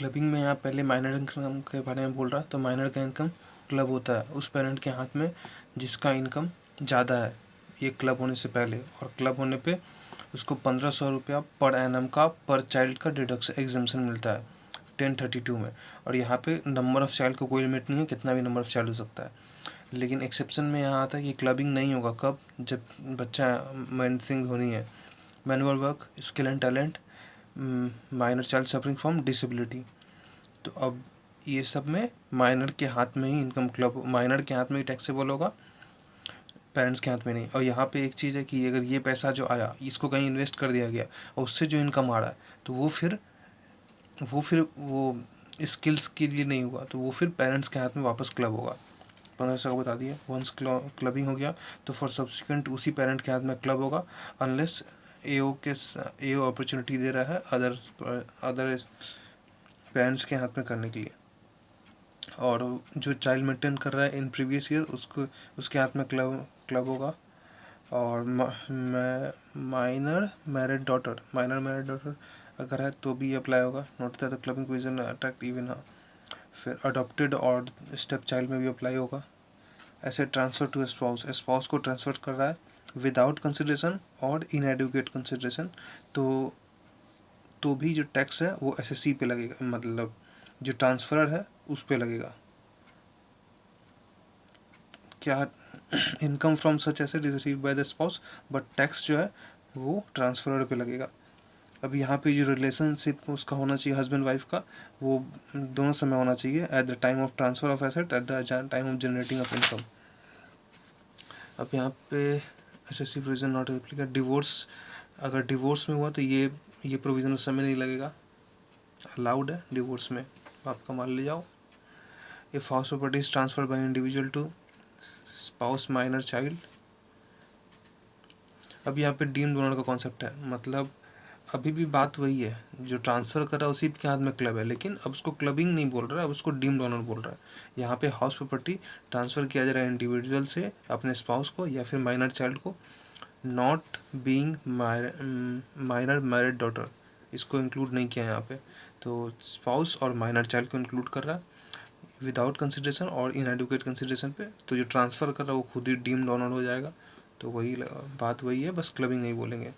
Clubbing में यहाँ पहले माइनर इनकम के बारे में बोल रहा है। तो माइनर का इनकम क्लब होता है उस पेरेंट के हाथ में जिसका इनकम ज़्यादा है ये क्लब होने से पहले, और क्लब होने पे उसको 1500 रुपया पर एनम का पर चाइल्ड का डिडक्शन एग्जम्पशन मिलता है 1032 में। और यहाँ पे नंबर ऑफ़ चाइल्ड को कोई लिमिट नहीं है, कितना भी नंबर ऑफ़ चाइल्ड हो सकता है। लेकिन एक्सेप्शन में यहाँ आता है कि क्लबिंग नहीं होगा कब, जब बच्चा मैनसिंग होनी है, manual work, skill and talent, minor child suffering from disability. तो अब ये सब में माइनर के हाथ में ही इनकम क्लब, माइनर के हाथ में ही टैक्सेबल होगा, पेरेंट्स के हाथ में नहीं। और यहाँ पे एक चीज़ है कि अगर ये पैसा जो आया इसको कहीं इन्वेस्ट कर दिया गया और उससे जो इनकम आ रहा है तो वो फिर स्किल्स के लिए नहीं हुआ, तो वो फिर पेरेंट्स के हाथ में वापस क्लब होगा। 1500 को बता दिया, वंस क्लबिंग हो गया तो फॉर सब्सिक्वेंट उसी पेरेंट के हाथ में क्लब होगा अनलेस एओ अपॉर्चुनिटी दे रहा है अदर पेरेंट्स के हाथ में करने के लिए। और जो चाइल्ड मेंटेन कर रहा है इन प्रीवियस ईयर उसके हाथ में क्लब होगा। और माइनर मैरिड डॉटर अगर है तो भी अप्लाई होगा, note that the clubbing provision attract even हाँ। फिर अडॉप्टेड और स्टेप चाइल्ड में भी अप्लाई होगा। ऐसे ट्रांसफ़र टू स्पाउस को ट्रांसफ़र कर रहा है विदाउट कंसिडरेशन और इनएडुकेट कंसिडरेशन, तो भी जो टैक्स है वो एसएससी पे लगेगा, मतलब जो ट्रांसफरर है उस पे लगेगा। क्या income from such asset is received by the spouse, but tax जो है वो ट्रांसफरर पे लगेगा। अब यहाँ पे जो रिलेशनशिप उसका होना चाहिए हस्बैंड वाइफ का, वो दोनों समय होना चाहिए at the time of transfer of asset, at the time of generating of income. अब यहाँ पे SSC provision not applicable. Divorce, अगर डिवोर्स में हुआ तो ये प्रोविज़न उस समय नहीं लगेगा, अलाउड है डिवोर्स में, आपका मान ले जाओ। If house property is transfer by individual to spouse minor child. अब यहाँ पे डीम्ड ओनर का कॉन्सेप्ट है, मतलब अभी भी बात वही है, जो ट्रांसफ़र कर रहा है उसी के हाथ में क्लब है, लेकिन अब उसको क्लबिंग नहीं बोल रहा है, अब उसको डीम्ड ओनर बोल रहा है। यहाँ पे हाउस प्रॉपर्टी ट्रांसफ़र किया जा रहा है इंडिविजुअल से अपने स्पाउस को या फिर माइनर चाइल्ड को, not being minor married daughter, इसको इंक्लूड नहीं किया यहाँ पे। तो स्पाउस और माइनर चाइल्ड को इंक्लूड कर रहा है विदाउट कंसिडरेशन और इनएडुकेट कंसिडरेशन पे। तो जो ट्रांसफ़र कर रहा है वो खुद ही डीम्ड ऑनर हो जाएगा। तो वही बात वही है, बस क्लबिंग नहीं बोलेंगे।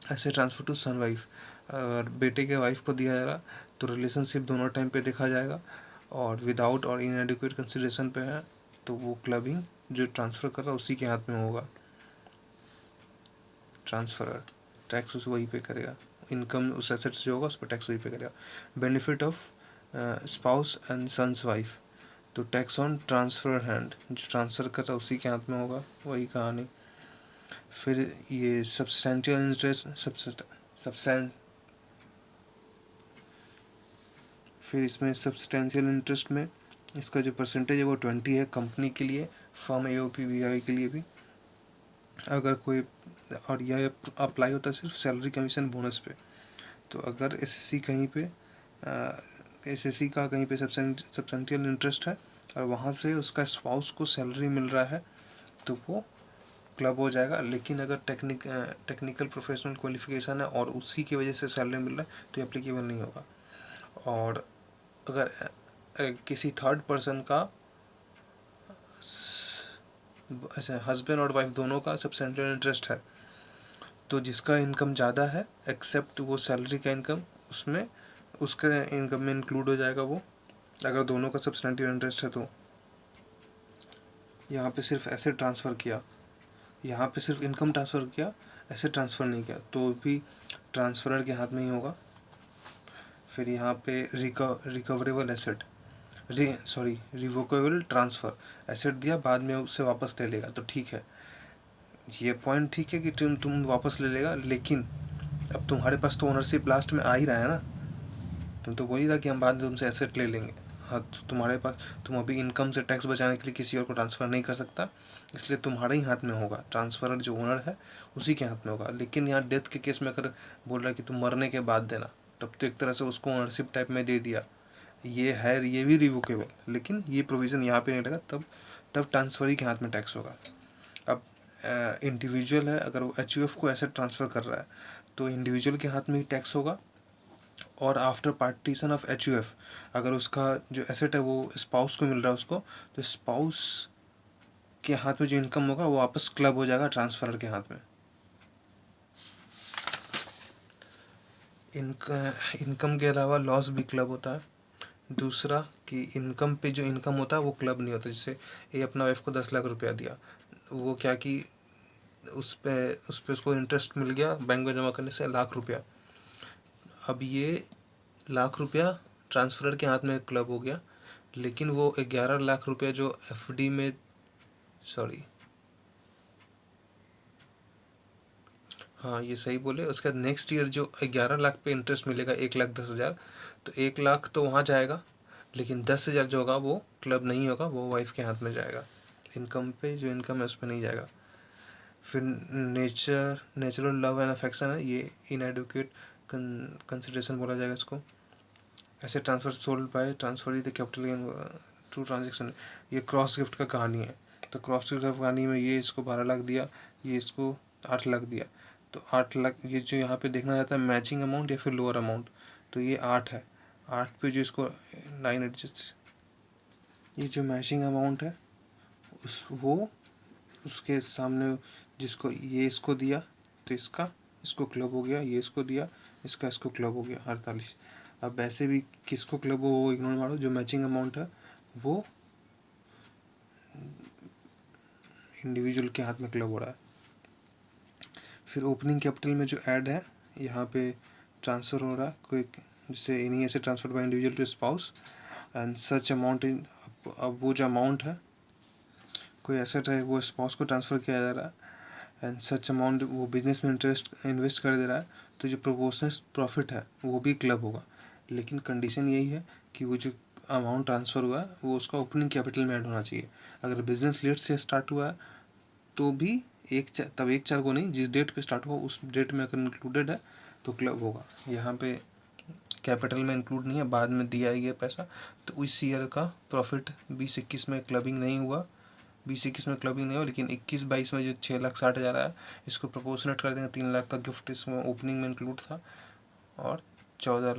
ऐसे ट्रांसफ़र टू सन वाइफ, अगर बेटे के वाइफ को दिया जा रहा तो रिलेशनशिप दोनों टाइम पे देखा जाएगा, और विदाउट और इनएडुकेट कंसिडरेशन पे है तो वो क्लबिंग जो ट्रांसफ़र कर रहा है उसी के हाथ में होगा। ट्रांसफरर टैक्स उस वही पे करेगा, इनकम उस एसेट से होगा उस पर टैक्स वही पे करेगा। Benefit of spouse and sons wife, तो टैक्स ऑन ट्रांसफर हैंड, जो ट्रांसफ़र कर रहा है उसी के हाथ में होगा, वही कहानी। फिर ये सब्सटेंशियल इंटरेस्ट फिर इसमें सब्सटेंशियल इंटरेस्ट में इसका जो परसेंटेज है वो 20 है कंपनी के लिए, फर्म एओपी वीआई के लिए भी। अगर कोई, और यह अप्लाई होता है सिर्फ सैलरी कमीशन बोनस पे। तो अगर एसएससी कहीं पे एसएससी का कहीं पे सब्सटेंशियल इंटरेस्ट है और वहाँ से उसका स्पाउस को सैलरी मिल रहा है तो वो क्लब हो जाएगा। लेकिन अगर टेक्निकल प्रोफेशनल क्वालिफिकेशन है और उसी की वजह से सैलरी मिल रहा है तो एप्लीकेबल नहीं होगा। और अगर किसी थर्ड पर्सन का, ऐसे हस्बैंड और वाइफ दोनों का सब्सटेंशियल इंटरेस्ट है तो जिसका इनकम ज़्यादा है एक्सेप्ट वो सैलरी का इनकम, उसमें उसका इनकम में इंक्लूड हो जाएगा वो, अगर दोनों का सब्सटेंशियल इंटरेस्ट है तो। यहाँ पे सिर्फ ऐसे ट्रांसफ़र किया, यहाँ पे सिर्फ इनकम ट्रांसफ़र किया, ऐसे ट्रांसफ़र नहीं किया तो भी ट्रांसफरर के हाथ में ही होगा। फिर यहाँ पे recoverable asset, revocable transfer, asset दिया बाद में उससे वापस ले लेगा तो ठीक है, ये पॉइंट ठीक है कि तुम वापस ले लेगा, लेकिन अब तुम्हारे पास तो ओनरशिप लास्ट में आ ही रहा है ना, तुम तो बोल ही रहा कि हम बाद में तुमसे एसेट ले लेंगे। हाँ, तो तुम्हारे पास, तुम अभी इनकम से टैक्स बचाने के लिए किसी और को ट्रांसफ़र नहीं कर सकता, इसलिए तुम्हारे ही हाथ में होगा, ट्रांसफरर जो ओनर है उसी के हाथ में होगा। लेकिन यहाँ डेथ के केस में अगर बोल रहा है कि तुम मरने के बाद देना, तब तो एक तरह से उसको ओनरशिप टाइप में दे दिया, ये है, ये भी रिवोकेबल, लेकिन ये प्रोविज़न यहाँ पे नहीं लगा, तब ट्रांसफरी के हाथ में टैक्स होगा। अब इंडिविजुअल है, अगर वो एचयूएफ को एसेट ट्रांसफ़र कर रहा है तो इंडिविजुअल के हाथ में ही टैक्स होगा, और आफ्टर पार्टीशन ऑफ HUF, अगर उसका जो एसेट है वो स्पाउस को मिल रहा है उसको, तो स्पाउस के हाथ में जो इनकम होगा वो वापस क्लब हो जाएगा ट्रांसफरर के हाथ में। इनकम के अलावा लॉस भी क्लब होता है। दूसरा कि इनकम पे जो इनकम होता है वो क्लब नहीं होता। जैसे ये अपना वाइफ को 10 लाख रुपया दिया, वो क्या कि उस पे उसको इंटरेस्ट मिल गया बैंक में जमा करने से 1 लाख रुपया। अब ये 1 लाख रुपया ट्रांसफरर के हाथ में क्लब हो गया, लेकिन वो 11 लाख रुपया जो FD में, सॉरी हाँ ये सही बोले, उसके बाद नेक्स्ट ईयर जो 11 लाख पे इंटरेस्ट मिलेगा 1,10,000, तो 1 लाख तो वहाँ जाएगा, लेकिन 10,000 जो होगा वो क्लब नहीं होगा, वो वाइफ के हाथ में जाएगा। इनकम पे जो इनकम है उस पर नहीं जाएगा। फिर नेचुरल लव एंड अफेक्शन है, ये इनएडुकेट कंसिडरेशन बोला जाएगा इसको। ऐसे transfer sold by transfer the capital gain to transaction, ये क्रॉस गिफ्ट का कहानी है। तो क्रॉस गिफ्ट का कहानी में ये इसको 12 लाख दिया, ये इसको 8 लाख दिया, तो 8 लाख, ये जो यहाँ पे देखना रहता है मैचिंग अमाउंट या फिर लोअर अमाउंट, तो ये 8 है। 8 पे जो इसको 9 एडजस्ट, ये जो मैचिंग अमाउंट है वो उसके सामने जिसको ये इसको दिया तो इसको क्लब हो गया, ये इसको दिया इसको क्लब हो गया 48। अब ऐसे भी किसको क्लब हो वो इग्नोर मारो, जो मैचिंग अमाउंट है वो इंडिविजुअल के हाथ में क्लब हो रहा है। फिर ओपनिंग कैपिटल में जो ऐड है यहाँ पे ट्रांसफ़र हो रहा है कोई, जैसे इन्हीं ऐसे transfer by individual to spouse and such amount in, अब वो जो अमाउंट है कोई एसेट है वो स्पाउस को ट्रांसफ़र किया जा रहा है एंड सच अमाउंट वो बिजनेस में इन्वेस्ट कर दे रहा है, तो जो प्रोपोर्शनल प्रॉफिट है वो भी क्लब होगा। लेकिन कंडीशन यही है कि वो जो अमाउंट ट्रांसफ़र हुआ है वो उसका ओपनिंग कैपिटल में ऐड होना चाहिए। अगर बिजनेस लेट से स्टार्ट हुआ है तो भी तब 1/4 को नहीं, जिस डेट पे स्टार्ट हुआ उस डेट में अगर इंक्लूडेड है तो क्लब होगा। यहाँ पे कैपिटल में इंक्लूड नहीं है, बाद में दिया है ये पैसा, तो इस ईयर का प्रॉफिट 20-21 में क्लबिंग नहीं हुआ, 20-21 में क्लबिंग नहीं हुआ, लेकिन 21-22 में जो 6,60,000 आया इसको प्रोपोर्शनेट कर देंगे, 3 लाख का गिफ्ट इसमें ओपनिंग में इंक्लूड था, और 14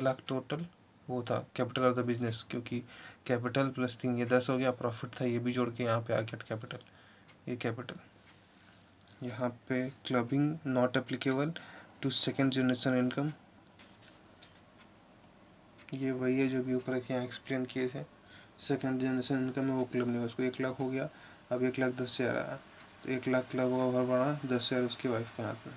लाख टोटल वो था कैपिटल ऑफ द बिजनेस, क्योंकि कैपिटल प्लस 3 ये 10 हो गया, प्रॉफिट था ये भी जोड़ के यहाँ पे आ गया कैपिटल, ये कैपिटल। यहाँ पे clubbing not applicable to second generation income, ये वही है जो भी ऊपर यहाँ एक्सप्लेन किए थे। सेकेंड जनरेशन इनकम में वो क्लब नहीं हुआ, उसको 1 लाख हो गया, अब 1,10,000 आया, तो 1 लाख क्लब होगा भर बना, 10,000 उसकी वाइफ के हाथ में।